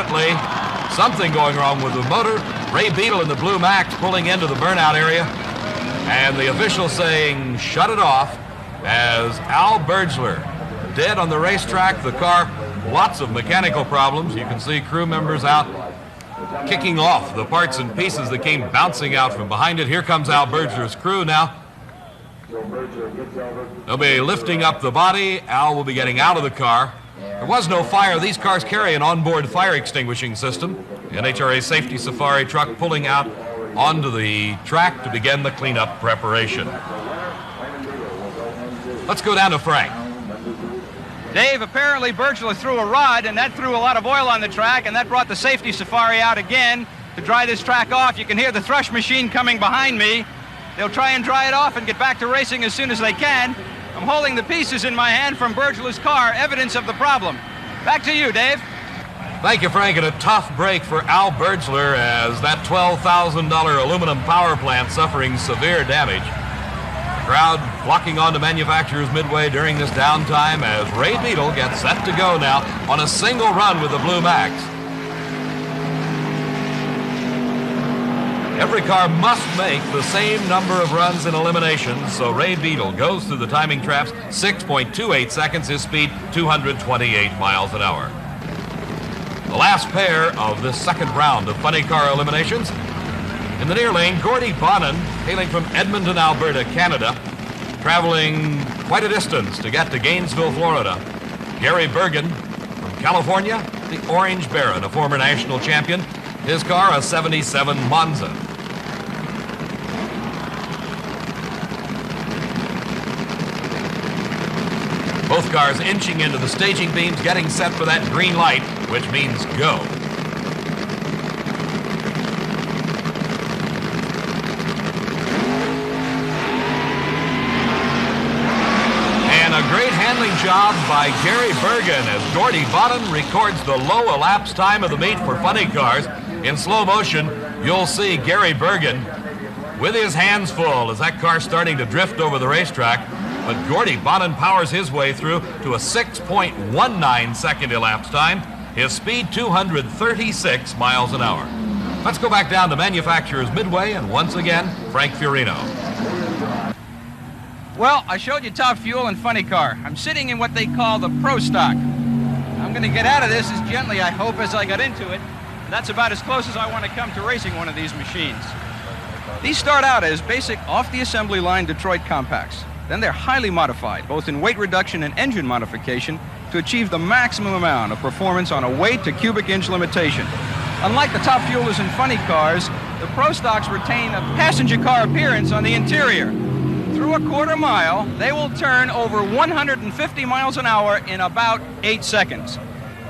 apparently something going wrong with the motor. Ray Beadle in the blue Max pulling into the burnout area, and the official saying shut it off as Al Bergler dead on the racetrack. The car, lots of mechanical problems. You can see crew members out kicking off the parts and pieces that came bouncing out from behind it. Here comes Al Bergler's crew now. They'll be lifting up the body. Al will be getting out of the car. There was no fire. These cars carry an onboard fire extinguishing system. The NHRA Safety Safari truck pulling out onto the track to begin the cleanup preparation. Let's go down to Frank. Dave, apparently Bergler threw a rod, and that threw a lot of oil on the track, and that brought the Safety Safari out again to dry this track off. You can hear the thrush machine coming behind me. They'll try and dry it off and get back to racing as soon as they can. I'm holding the pieces in my hand from Bergler's car, evidence of the problem. Back to you, Dave. Thank you, Frank, and a tough break for Al Bergler as that $12,000 aluminum power plant suffering severe damage. Crowd flocking onto Manufacturers Midway during this downtime as Ray Beadle gets set to go now on a single run with the Blue Max. Every car must make the same number of runs in elimination, so Ray Beadle goes through the timing traps, 6.28 seconds, his speed 228 miles an hour. The last pair of this second round of funny car eliminations. In the near lane, Gordy Bonin, hailing from Edmonton, Alberta, Canada, traveling quite a distance to get to Gainesville, Florida. Gary Bergen from California, the Orange Baron, a former national champion. His car, a 77 Monza. Both cars inching into the staging beams, getting set for that green light, which means go. And a great handling job by Gary Bergen as Gordy Bonin records the low elapsed time of the meet for funny cars. In slow motion, you'll see Gary Bergen with his hands full as that car's starting to drift over the racetrack. But Gordy Bonin powers his way through to a 6.19 second elapsed time. His speed, 236 miles an hour. Let's go back down to Manufacturers Midway, and once again, Frank Fiorino. Well, I showed you Top Fuel and Funny Car. I'm sitting in what they call the Pro Stock. I'm going to get out of this as gently, I hope, as I got into it. That's about as close as I want to come to racing one of these machines. These start out as basic off-the-assembly line Detroit compacts. Then they're highly modified, both in weight reduction and engine modification, to achieve the maximum amount of performance on a weight to cubic inch limitation. Unlike the Top Fuelers and Funny Cars, the Pro Stocks retain a passenger car appearance on the interior. Through a quarter mile, they will turn over 150 miles an hour in about 8 seconds.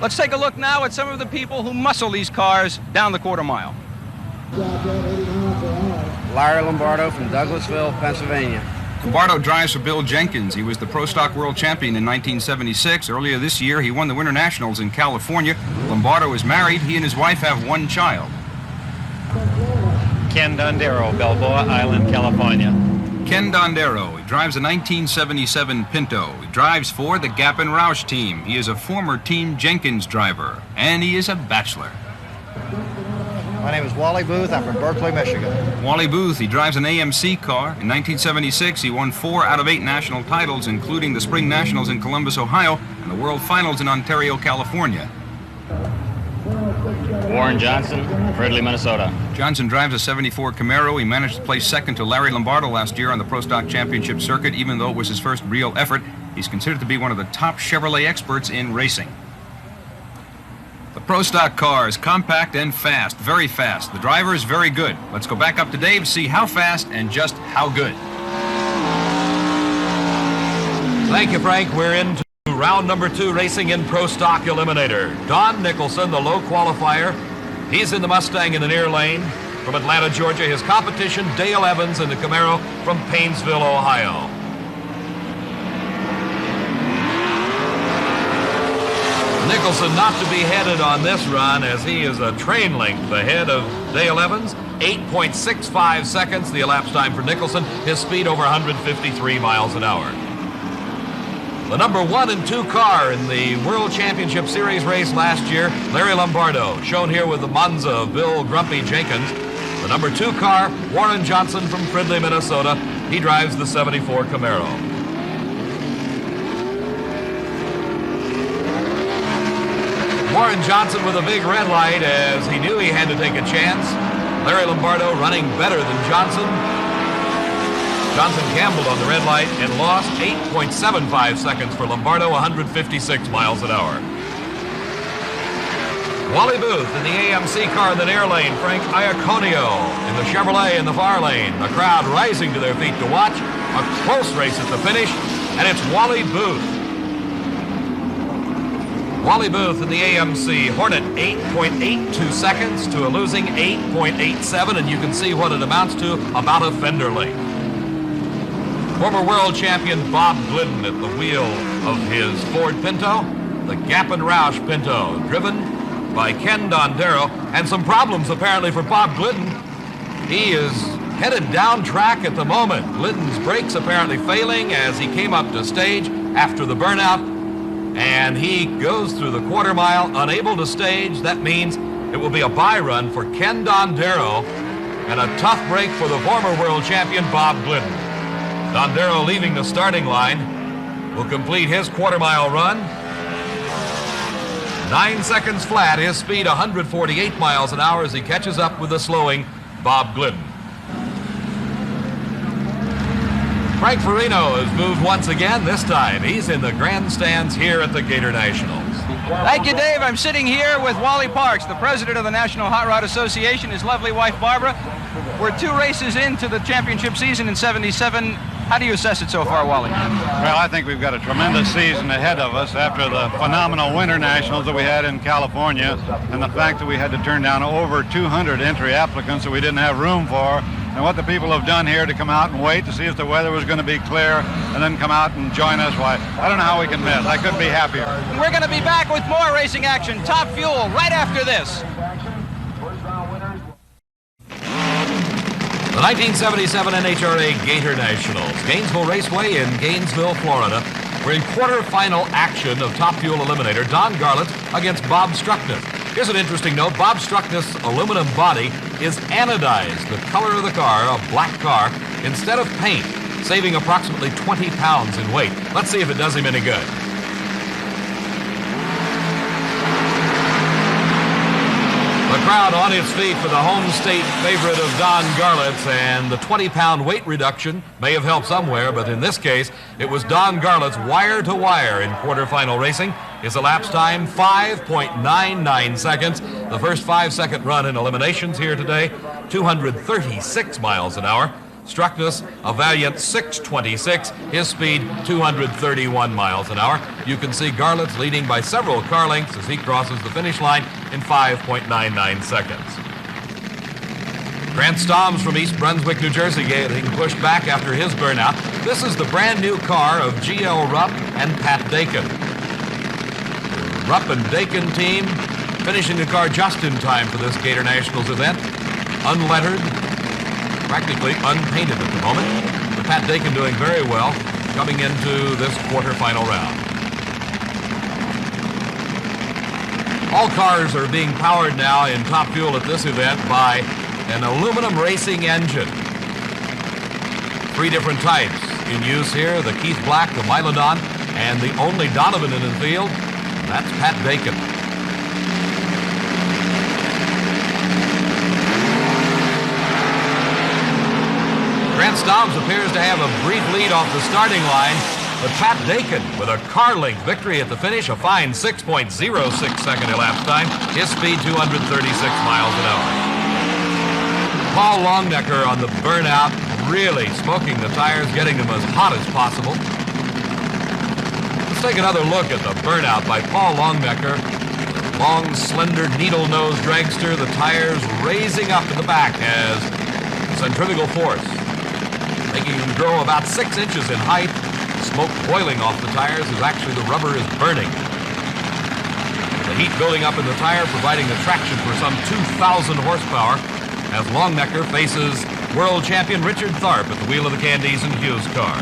Let's take a look now at some of the people who muscle these cars down the quarter mile. Larry Lombardo from Douglasville, Pennsylvania. Lombardo drives for Bill Jenkins. He was the Pro Stock World Champion in 1976. Earlier this year, he won the Winter Nationals in California. Lombardo is married. He and his wife have one child. Ken Dondero, Balboa Island, California. Ken Dondero. He drives a 1977 Pinto. He drives for the Gap and Roush team. He is a former Team Jenkins driver, and he is a bachelor. My name is Wally Booth. I'm from Berkeley, Michigan. Wally Booth, he drives an AMC car. In 1976, he won 4 out of 8 national titles, including the Spring Nationals in Columbus, Ohio, and the World Finals in Ontario, California. Warren Johnson, Fridley, Minnesota. Johnson drives a 74 Camaro. He managed to place second to Larry Lombardo last year on the Pro Stock Championship circuit, even though it was his first real effort. He's considered to be one of the top Chevrolet experts in racing. The Pro Stock car is compact and fast, very fast. The driver is very good. Let's go back up to Dave, see how fast and just how good. Thank you, Frank. We're into round number 2 racing in Pro Stock Eliminator. Don Nicholson, the low qualifier. He's in the Mustang in the near lane from Atlanta, Georgia. His competition, Dale Evans in the Camaro from Painesville, Ohio. Nicholson not to be headed on this run as he is a train length ahead of Dale Evans. 8.65 seconds, the elapsed time for Nicholson. His speed over 153 miles an hour. The number 1 and 2 car in the World Championship Series race last year, Larry Lombardo, shown here with the Monza of Bill Grumpy Jenkins. The number 2 car, Warren Johnson from Fridley, Minnesota. He drives the 74 Camaro. Warren Johnson with a big red light as he knew he had to take a chance. Larry Lombardo running better than Johnson. Johnson gambled on the red light and lost 8.75 seconds for Lombardo, 156 miles an hour. Wally Booth in the AMC car in the near lane. Frank Iaconio in the Chevrolet in the far lane. The crowd rising to their feet to watch. A close race at the finish, and it's Wally Booth. Wally Booth in the AMC Hornet, 8.82 seconds to a losing 8.87, and you can see what it amounts to, about a fender length. Former world champion Bob Glidden at the wheel of his Ford Pinto, the Gap and Roush Pinto, driven by Ken Dondero, and some problems apparently for Bob Glidden. He is headed down track at the moment. Glidden's brakes apparently failing as he came up to stage after the burnout, and he goes through the quarter mile unable to stage. That means it will be a bye run for Ken Dondero and a tough break for the former world champion Bob Glidden. Dondero leaving the starting line will complete his quarter mile run. 9 seconds flat, his speed 148 miles an hour as he catches up with the slowing Bob Glidden. Frank Farino has moved once again. This time he's in the grandstands here at the Gatornationals. Thank you, Dave. I'm sitting here with Wally Parks, the president of the National Hot Rod Association, his lovely wife, Barbara. We're 2 races into the championship season in '77. How do you assess it so far, Wally? Well, I think we've got a tremendous season ahead of us after the phenomenal Winter Nationals that we had in California and the fact that we had to turn down over 200 entry applicants that we didn't have room for. And what the people have done here to come out and wait to see if the weather was going to be clear and then come out and join us, why, I don't know how we can miss. I couldn't be happier. We're going to be back with more racing action, Top Fuel, right after this. The 1977 NHRA Gatornationals, Gainesville Raceway in Gainesville, Florida. We're in quarterfinal action of Top Fuel Eliminator, Don Garlits against Bob Struckness. Here's an interesting note. Bob Struckness' aluminum body is anodized, the color of the car, a black car, instead of paint, saving approximately 20 pounds in weight. Let's see if it does him any good. The crowd on its feet for the home state favorite of Don Garlits, and the 20-pound weight reduction may have helped somewhere, but in this case, it was Don Garlits wire-to-wire in quarterfinal racing. His elapsed time, 5.99 seconds. The first 5-second run in eliminations here today, 236 miles an hour. Struckness, a valiant 6:26. His speed, 231 miles an hour. You can see Garlits leading by several car lengths as he crosses the finish line in 5.99 seconds. Grant Stoms from East Brunswick, New Jersey, getting pushed back after his burnout. This is the brand new car of G.L. Rupp and Pat Dakin. The Rupp and Dakin team finishing the car just in time for this Gatornationals event. Unlettered, practically unpainted at the moment. But Pat Dakin doing very well coming into this quarterfinal round. All cars are being powered now in Top Fuel at this event by an aluminum racing engine. 3 different types in use here, the Keith Black, the Milodon, and the only Donovan in the field, that's Pat Dakin. Grant Stoms appears to have a brief lead off the starting line, but Pat Dakin with a car length victory at the finish, a fine 6.06 second elapsed time, his speed 236 miles an hour. Paul Longnecker on the burnout, really smoking the tires, getting them as hot as possible. Let's take another look at the burnout by Paul Longnecker. Long, slender, needle-nosed dragster, the tires raising up in the back as centrifugal force, making them grow about 6 inches in height. Smoke boiling off the tires as actually the rubber is burning. The heat building up in the tire, providing the traction for some 2,000 horsepower as Longnecker faces world champion Richard Tharp at the wheel of the Candies and Hughes car.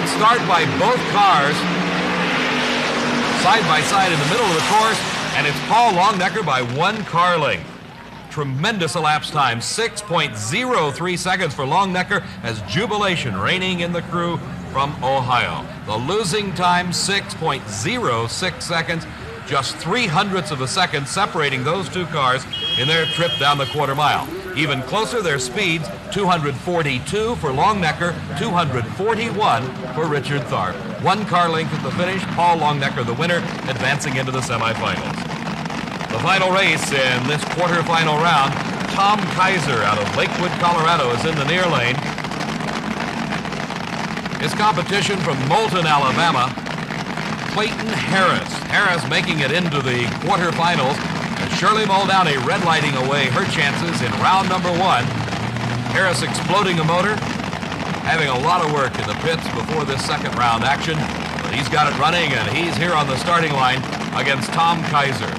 Great start by both cars. Side by side in the middle of the course, and it's Paul Longnecker by 1 car length. Tremendous elapsed time, 6.03 seconds for Longnecker as jubilation reigning in the crew from Ohio. The losing time, 6.06 seconds, just 0.03 of a second separating those two cars in their trip down the quarter mile. Even closer, their speeds, 242 for Longnecker, 241 for Richard Tharp. 1 car length at the finish, Paul Longnecker the winner, advancing into the semifinals. The final race in this quarterfinal round, Tom Kaiser out of Lakewood, Colorado is in the near lane. His competition from Moulton, Alabama, Clayton Harris. Harris making it into the quarterfinals. And Shirley Muldowney red lighting away her chances in round number 1. Harris exploding a motor, having a lot of work in the pits before this second round action. But he's got it running, and he's here on the starting line against Tom Kaiser.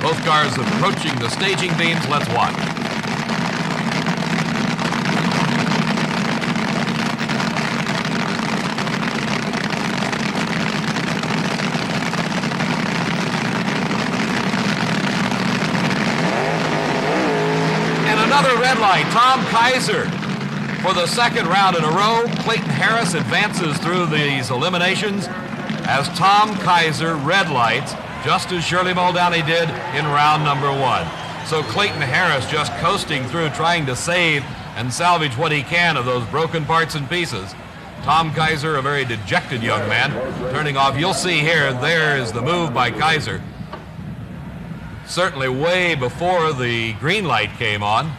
Both cars approaching the staging beams. Let's watch. Another red light, Tom Kaiser for the second round in a row. Clayton Harris advances through these eliminations as Tom Kaiser red lights, just as Shirley Muldowney did in round number 1. So Clayton Harris just coasting through, trying to save and salvage what he can of those broken parts and pieces. Tom Kaiser, a very dejected young man, turning off. You'll see here, there is the move by Kaiser. Certainly way before the green light came on.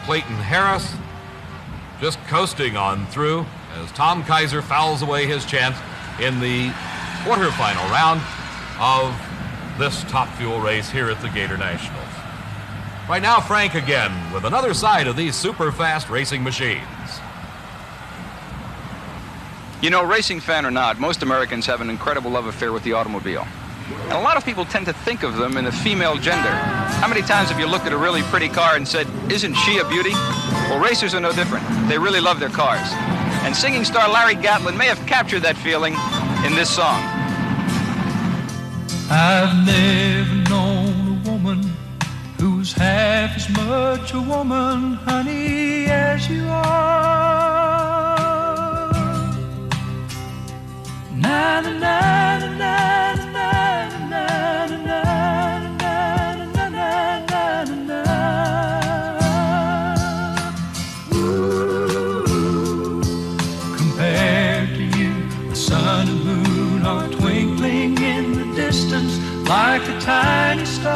Clayton Harris just coasting on through as Tom Kaiser fouls away his chance in the quarterfinal round of this Top Fuel race here at the Gatornationals. Right now, Frank again with another side of these super fast racing machines. You know, racing fan or not, most Americans have an incredible love affair with the automobile. And a lot of people tend to think of them in the female gender. How many times have you looked at a really pretty car and said, isn't she a beauty? Well, racers are no different. They really love their cars. And singing star Larry Gatlin may have captured that feeling in this song. I've never known a woman who's half as much a woman, honey, as you are. Na na na na na. Like a tiny star.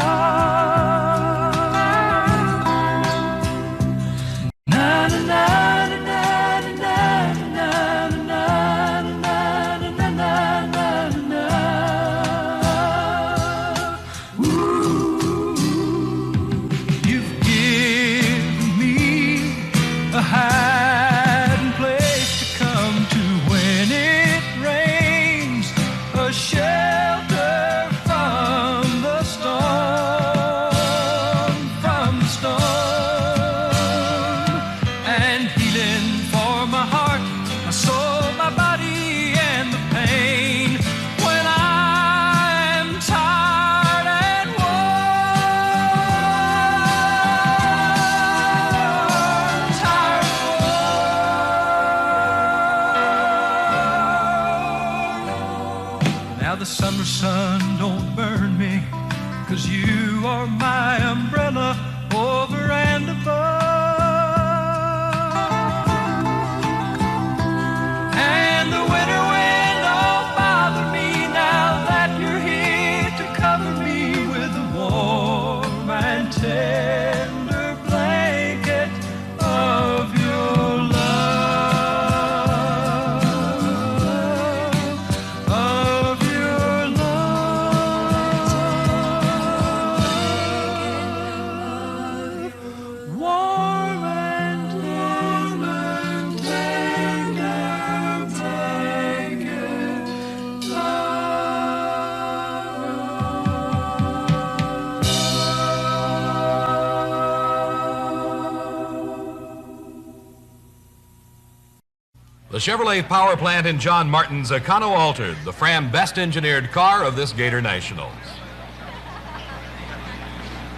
Na na na na na na na na na na na. Ooh, you've given me a hiding place to come to when it rains, a shelter. The summer sun don't burn me, 'cause you are my umbrella over and above. And the winter wind don't bother me now that you're here to cover me with a warm and tender blanket of your love. The Chevrolet power plant in John Martin's Econo Altered, the Fram best engineered car of this Gator Nationals.